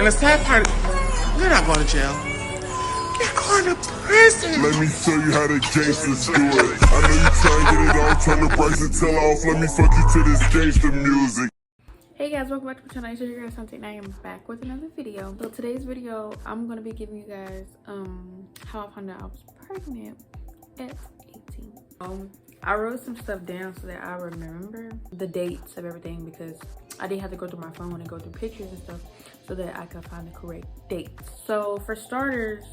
And the sad part, you're not going to jail. You're going to prison. Let me show you how the gangsters do it. I know you trying to get it off, turn the brakes and tell off. Let me fuck you to this gangster music. Hey guys, welcome back to my channel. It's Jcashanti and I am back with another video. So today's video, I'm gonna be giving you guys how I found out I was pregnant at 18. I wrote some stuff down so that I remember the dates of everything because I didn't have to go through my phone and go through pictures and stuff so that I could find the correct dates. So for starters,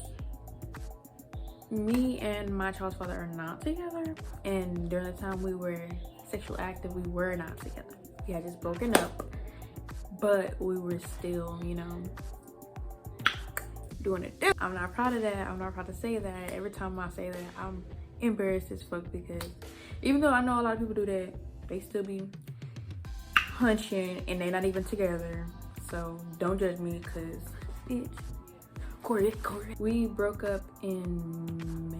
me and my child's father are not together, and during the time we were sexually active, we were not together. We had just broken up, but we were still, you know, doing it. I'm not proud of that. I'm not proud to say that. Every time I say that, I'm embarrassed as fuck because even though I know a lot of people do that, they still be hunching and they're not even together. So don't judge me because bitch. Corey. We broke up in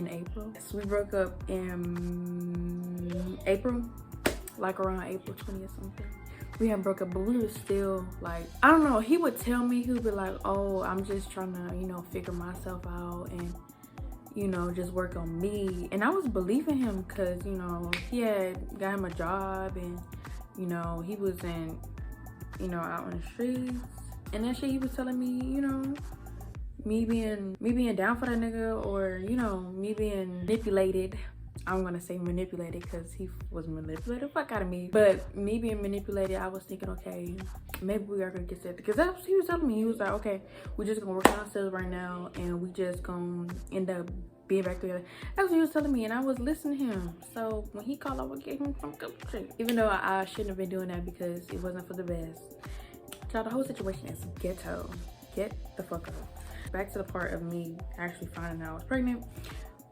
April. Yes, we broke up in April, like around April 20th or something. We hadn't broke up, but we were still like, I don't know, he would tell me, he would be like, oh, I'm just trying to, you know, figure myself out and, you know, just work on me. And I was believing him because, you know, he had got him a job and, you know, he wasn't, you know, out on the streets. And that shit he was telling me, you know, me being down for that nigga, or, you know, me being manipulated. I'm gonna say manipulated because he was manipulated the fuck out of me. But me being manipulated, I was thinking, okay, maybe we are gonna get set. Because that's what he was telling me. He was like, okay, we're just gonna work on ourselves right now and we just gonna end up being back together. That's what he was telling me, and I was listening to him. So when he called, I would give him some good shit. Even though I shouldn't have been doing that because it wasn't for the best. Child, the whole situation is ghetto. Get the fuck up. Back to the part of me actually finding out I was pregnant.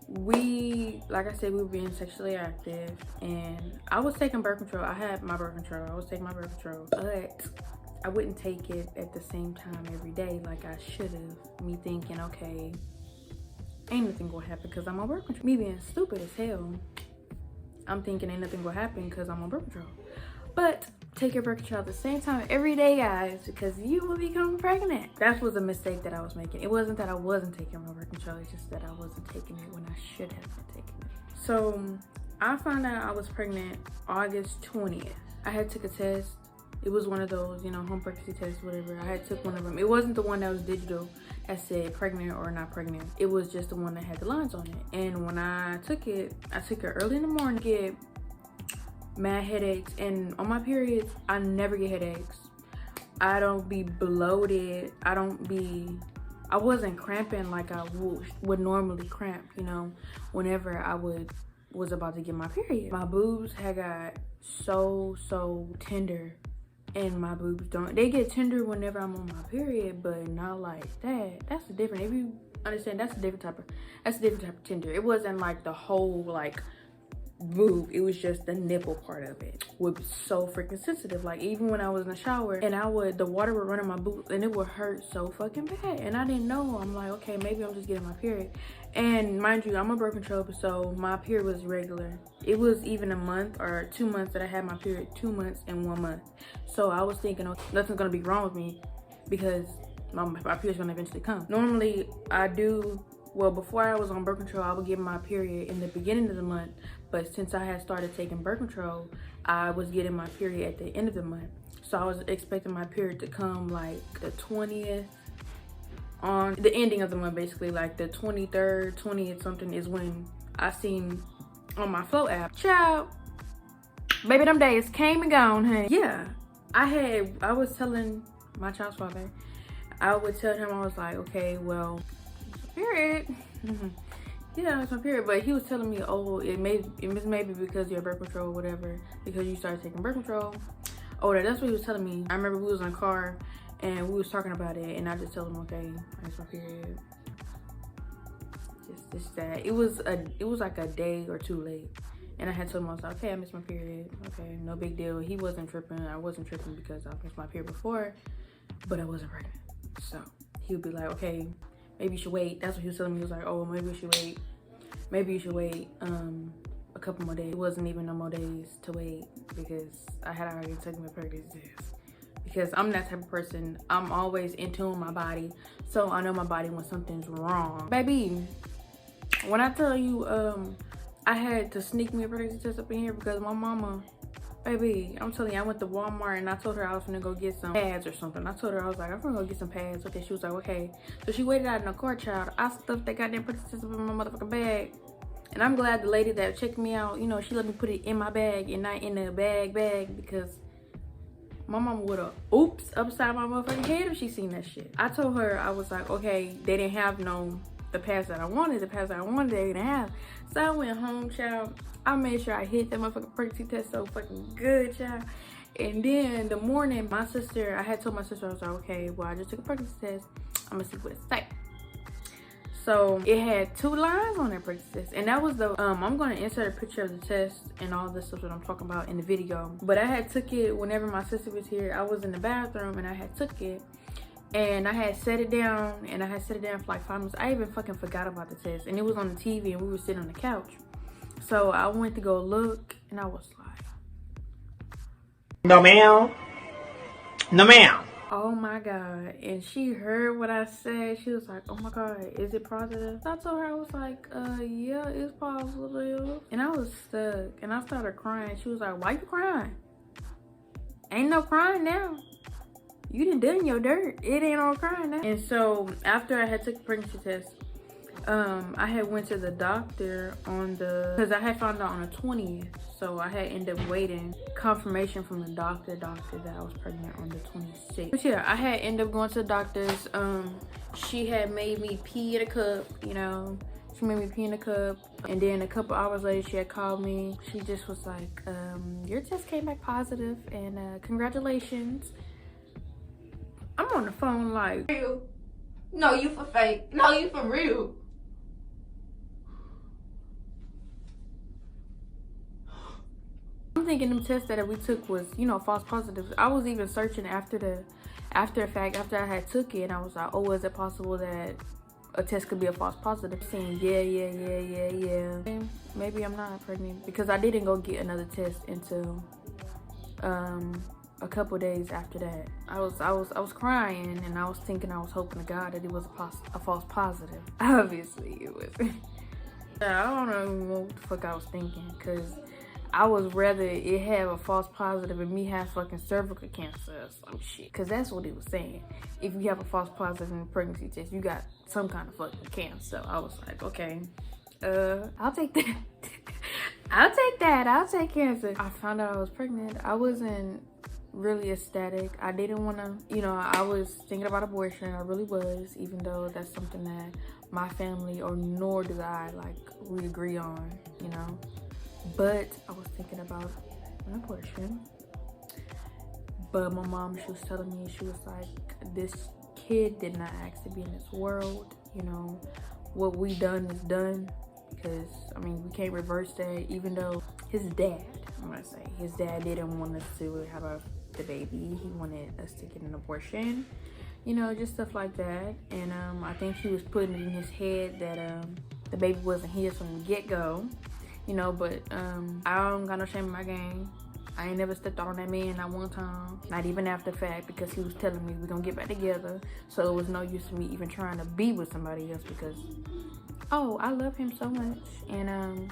We, like I said, we were being sexually active and I was taking birth control. I had my birth control. I was taking my birth control, but I wouldn't take it at the same time every day like I should have. Me thinking, okay, ain't nothing gonna happen because I'm on birth control. Me being stupid as hell, I'm thinking ain't nothing gonna happen because I'm on birth control. But take your birth control at the same time every day, guys, because you will become pregnant. That was a mistake that I was making. It wasn't that I wasn't taking my birth control, it's just that I wasn't taking it when I should have been taking it. So I found out I was pregnant August 20th. I had took a test. It was one of those, you know, home pregnancy tests, whatever. I had took one of them. It wasn't the one that was digital that said pregnant or not pregnant. It was just the one that had the lines on it. And when I took it early in the morning to get mad headaches, and on my periods I never get headaches. I don't be bloated. I wasn't cramping like I would normally cramp, you know, whenever I was about to get my period. My boobs had got so tender, and my boobs they get tender whenever I'm on my period, but not like that. That's a different, if you understand, that's a different type of tender. It wasn't like the whole like boob, it was just the nipple part of it was so freaking sensitive. Like even when I was in the shower and the water would run in my boobs and it would hurt so fucking bad, and I didn't know. I'm like, okay, maybe I'm just getting my period. And mind you, I'm on birth control, so my period was regular. It was even a month or 2 months that I had my period, 2 months and 1 month. So I was thinking, okay, nothing's gonna be wrong with me because my period's gonna eventually come. Normally I do, well, before I was on birth control, I would get my period in the beginning of the month. But since I had started taking birth control, I was getting my period at the end of the month. So I was expecting my period to come like the 20th, on the ending of the month, basically like the 23rd, 20th something is when I seen on my Flow app. Child, baby, them days came and gone, honey. Yeah, I was telling my child's father, I would tell him, I was like, okay, well, period. Yeah, it's my period. But he was telling me, oh, it may be because of your birth control or whatever, because you started taking birth control. Oh, that's what he was telling me. I remember we was in the car and we was talking about it, and I just told him, okay, it's my period. Just that. It was like a day or two late. And I had told him, I was like, okay, I missed my period. Okay, no big deal. He wasn't tripping. I wasn't tripping because I missed my period before, but I wasn't pregnant. So he would be like, okay, maybe you should wait. That's what he was telling me. He was like, oh, maybe we should wait. Maybe you should wait a couple more days. It wasn't even no more days to wait because I had already taken my pregnancy test because I'm that type of person. I'm always in tune with my body, so I know my body when something's wrong. Baby, when I tell you, I had to sneak me a pregnancy test up in here because my mama, baby, I'm telling you, I went to Walmart and I told her I was gonna go get some pads or something. I told her, I was like, I'm gonna go get some pads. Okay, she was like, okay. So she waited out in the car, child. I stuffed that goddamn pregnancy test up in my motherfucking bag. And I'm glad the lady that checked me out, you know, she let me put it in my bag and not in the bag because my mama would have oops upside my motherfucking head if she seen that shit. I told her, I was like, okay, they didn't have the pads that I wanted. The pads that I wanted, they didn't have. So I went home, child. I made sure I hit that motherfucking pregnancy test so fucking good, child. And then the morning, I had told my sister, I was like, okay, well, I just took a pregnancy test. I'm gonna see what it's like. So it had 2 lines on that pregnancy test, and that was the I'm gonna insert a picture of the test and all this stuff that I'm talking about in the video. But I had took it whenever my sister was here. I was in the bathroom and I had took it, and I had set it down, and I had set it down for like 5 minutes. I even fucking forgot about the test, and it was on the TV, and we were sitting on the couch. So I went to go look, and I was like, no ma'am, no ma'am. oh my God. And she heard what I said. She was like, oh my God, is it positive? I told her, I was like, yeah, it's positive. And I was stuck, and I started crying. She was like, why you crying? Ain't no crying now. You done your dirt. It ain't all crying now. And so after I had took the pregnancy test, I had went to the doctor because I had found out on the 20th. So I had ended up waiting confirmation from the doctor that I was pregnant on the 26th. But yeah, I had ended up going to the doctor's. She had made me pee in a cup, you know. She made me pee in a cup. And then a couple hours later, she had called me. She just was like, your test came back positive, and congratulations. I'm on the phone like, real. No, you for fake. No, you for real. I'm thinking them tests that we took was, you know, false positives. I was even searching after I had took it, and I was like, oh, is it possible that a test could be a false positive? Saying yeah. And maybe I'm not pregnant because I didn't go get another test until a couple days after that. I was crying, and I was thinking, I was hoping to God that it was a false positive. Obviously it was. I don't know what the fuck I was thinking, because I was rather it have a false positive and me have fucking cervical cancer or some shit. Because that's what he was saying. If you have a false positive in a pregnancy test, you got some kind of fucking cancer. So I was like, okay, I'll take that. I'll take cancer. I found out I was pregnant. I wasn't really ecstatic. I didn't want to, you know, I was thinking about abortion. I really was, even though that's something that my family nor do I we agree on, you know. But I was thinking about an abortion. But my mom, she was telling me, she was like, this kid did not ask to be in this world. You know, what we done is done. Because, I mean, we can't reverse that. Even though his dad, I'm going to say, his dad didn't want us to have the baby. He wanted us to get an abortion. You know, just stuff like that. And I think he was putting it in his head that the baby wasn't his from the get-go. You know, but I don't got no shame in my game. I ain't never stepped out on that man not one time. Not even after the fact, because he was telling me we're gonna get back together. So it was no use to me even trying to be with somebody else because, oh, I love him so much. And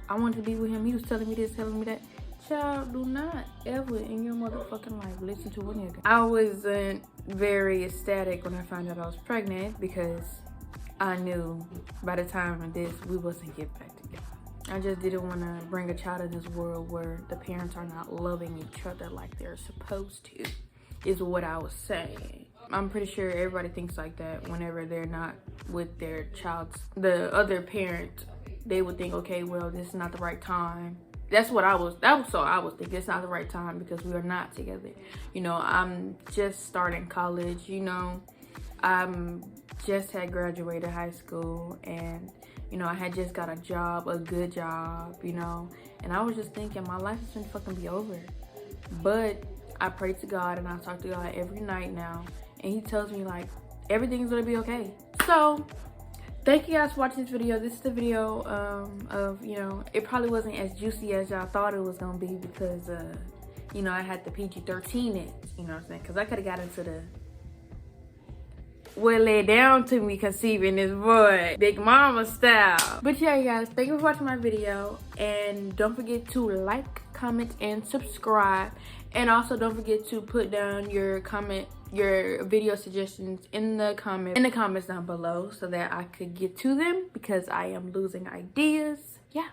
I wanted to be with him. He was telling me this, telling me that. Child, do not ever in your motherfucking life listen to a nigga. I wasn't very ecstatic when I found out I was pregnant because I knew by the time of this, we wasn't getting back together. I just didn't want to bring a child in this world where the parents are not loving each other like they're supposed to, is what I was saying. I'm pretty sure everybody thinks like that whenever they're not with their the other parent. They would think, okay, well, this is not the right time. That was I was thinking, it's not the right time because we are not together. You know, I'm just starting college, you know. I'm just had graduated high school, and you know, I had just got a job, a good job, you know, and I was just thinking my life is gonna fucking be over. But I pray to God and I talk to God every night now, and he tells me like everything's gonna be okay. So thank you guys for watching this video. This is the video of, you know, it probably wasn't as juicy as y'all thought it was gonna be because you know, I had the PG-13 it, you know what I'm saying? Because I could have got into the what lay down to me conceiving this boy, Big Mama style. But yeah, you guys, thank you for watching my video. And don't forget to like, comment, and subscribe. And also don't forget to put down your video suggestions in the comments down below so that I could get to them because I am losing ideas. Yeah.